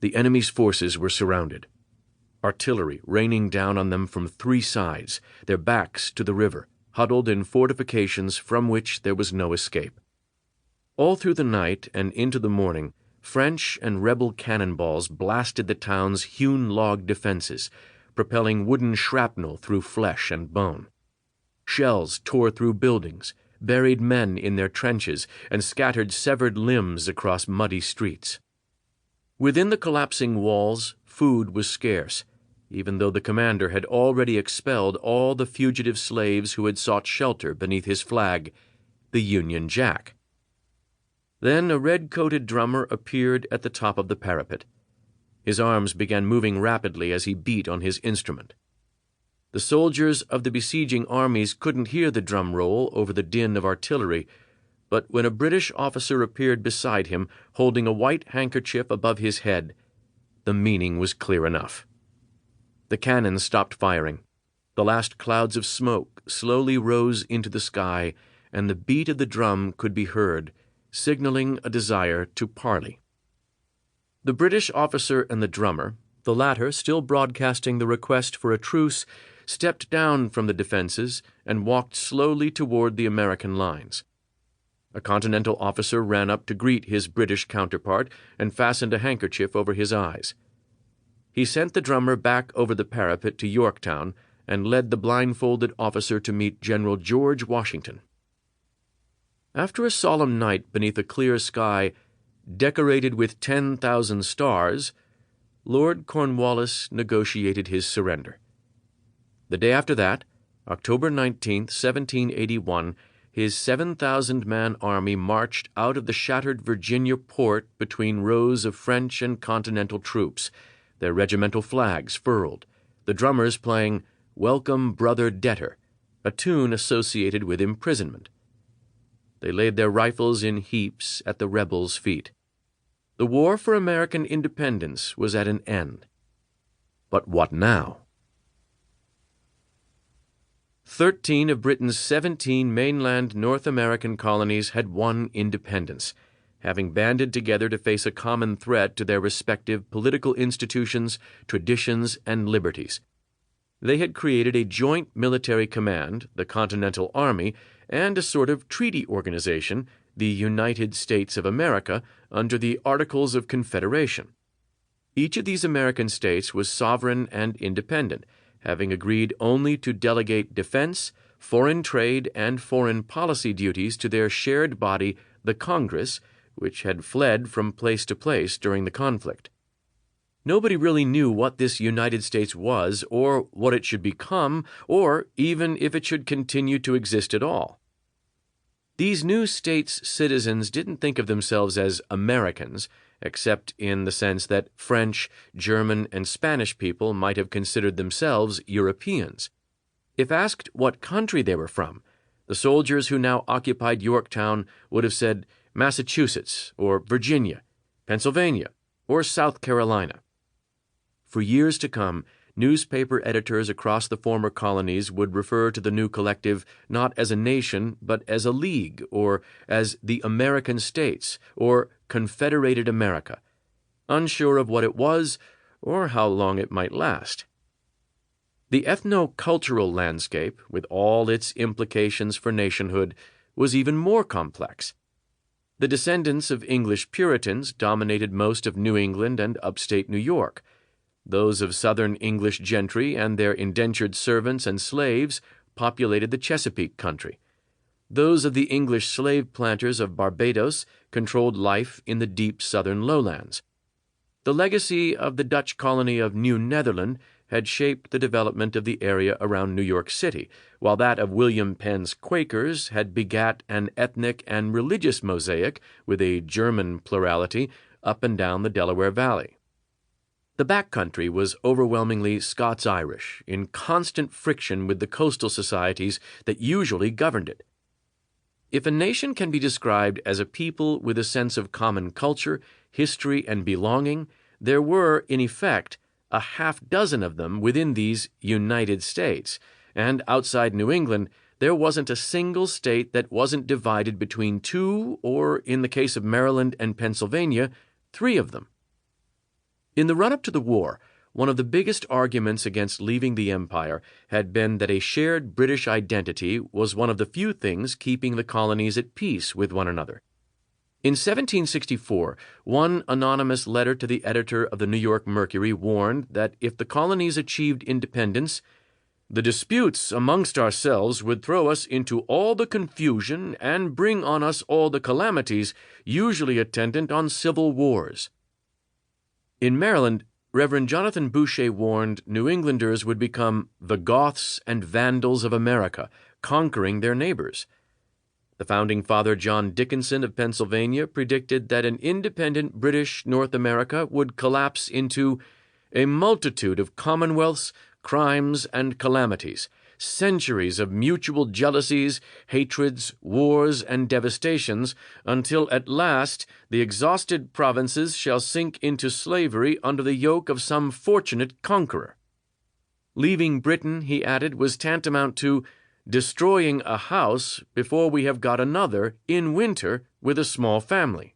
The enemy's forces were surrounded. Artillery raining down on them from three sides, their backs to the river, huddled in fortifications from which there was no escape. All through the night and into the morning, French and rebel cannonballs blasted the town's hewn log defenses, propelling wooden shrapnel through flesh and bone. Shells tore through buildings, buried men in their trenches, and scattered severed limbs across muddy streets. Within the collapsing walls, food was scarce, even though the commander had already expelled all the fugitive slaves who had sought shelter beneath his flag, the Union Jack. Then a red-coated drummer appeared at the top of the parapet. His arms began moving rapidly as he beat on his instrument. The soldiers of the besieging armies couldn't hear the drum roll over the din of artillery, but when a British officer appeared beside him, holding a white handkerchief above his head, the meaning was clear enough. The cannon stopped firing. The last clouds of smoke slowly rose into the sky, and the beat of the drum could be heard, signaling a desire to parley. The British officer and the drummer, the latter still broadcasting the request for a truce, stepped down from the defenses and walked slowly toward the American lines. A Continental officer ran up to greet his British counterpart and fastened a handkerchief over his eyes. He sent the drummer back over the parapet to Yorktown and led the blindfolded officer to meet General George Washington. After a solemn night beneath a clear sky, decorated with 10,000 stars, Lord Cornwallis negotiated his surrender. The day after that, October 19th, 1781, his 7,000-man army marched out of the shattered Virginia port between rows of French and Continental troops, their regimental flags furled, the drummers playing "Welcome, Brother Debtor," a tune associated with imprisonment. They laid their rifles in heaps at the rebels' feet. The war for American independence was at an end. But what now? 13 of Britain's 17 mainland North American colonies had won independence, having banded together to face a common threat to their respective political institutions, traditions, and liberties. They had created a joint military command, the Continental Army, and a sort of treaty organization, the United States of America, under the Articles of Confederation. Each of these American states was sovereign and independent, having agreed only to delegate defense, foreign trade, and foreign policy duties to their shared body, the Congress, which had fled from place to place during the conflict. Nobody really knew what this United States was, or what it should become, or even if it should continue to exist at all. These new states' citizens didn't think of themselves as Americans, except in the sense that French, German, and Spanish people might have considered themselves Europeans. If asked what country they were from, the soldiers who now occupied Yorktown would have said Massachusetts, or Virginia, Pennsylvania, or South Carolina. For years to come, newspaper editors across the former colonies would refer to the new collective not as a nation, but as a league, or as the American States, or Confederated America, unsure of what it was or how long it might last. The ethno-cultural landscape, with all its implications for nationhood, was even more complex. The descendants of English Puritans dominated most of New England and upstate New York. Those of Southern English gentry and their indentured servants and slaves populated the Chesapeake country. Those of the English slave planters of Barbados controlled life in the deep southern lowlands. The legacy of the Dutch colony of New Netherland had shaped the development of the area around New York City, while that of William Penn's Quakers had begat an ethnic and religious mosaic with a German plurality up and down the Delaware Valley. The back country was overwhelmingly Scots-Irish, in constant friction with the coastal societies that usually governed it. If a nation can be described as a people with a sense of common culture, history, and belonging, there were, in effect, a half-dozen of them within these United States, and outside New England, there wasn't a single state that wasn't divided between two, or, in the case of Maryland and Pennsylvania, three of them. In the run-up to the war, one of the biggest arguments against leaving the empire had been that a shared British identity was one of the few things keeping the colonies at peace with one another. In 1764, one anonymous letter to the editor of the New York Mercury warned that if the colonies achieved independence, the disputes amongst ourselves would throw us into all the confusion and bring on us all the calamities usually attendant on civil wars. In Maryland, Reverend Jonathan Boucher warned New Englanders would become the Goths and Vandals of America, conquering their neighbors. The founding father John Dickinson of Pennsylvania predicted that an independent British North America would collapse into a multitude of commonwealths, crimes, and calamities, centuries of mutual jealousies, hatreds, wars, and devastations, until at last the exhausted provinces shall sink into slavery under the yoke of some fortunate conqueror. Leaving Britain, he added, was tantamount to destroying a house before we have got another in winter with a small family.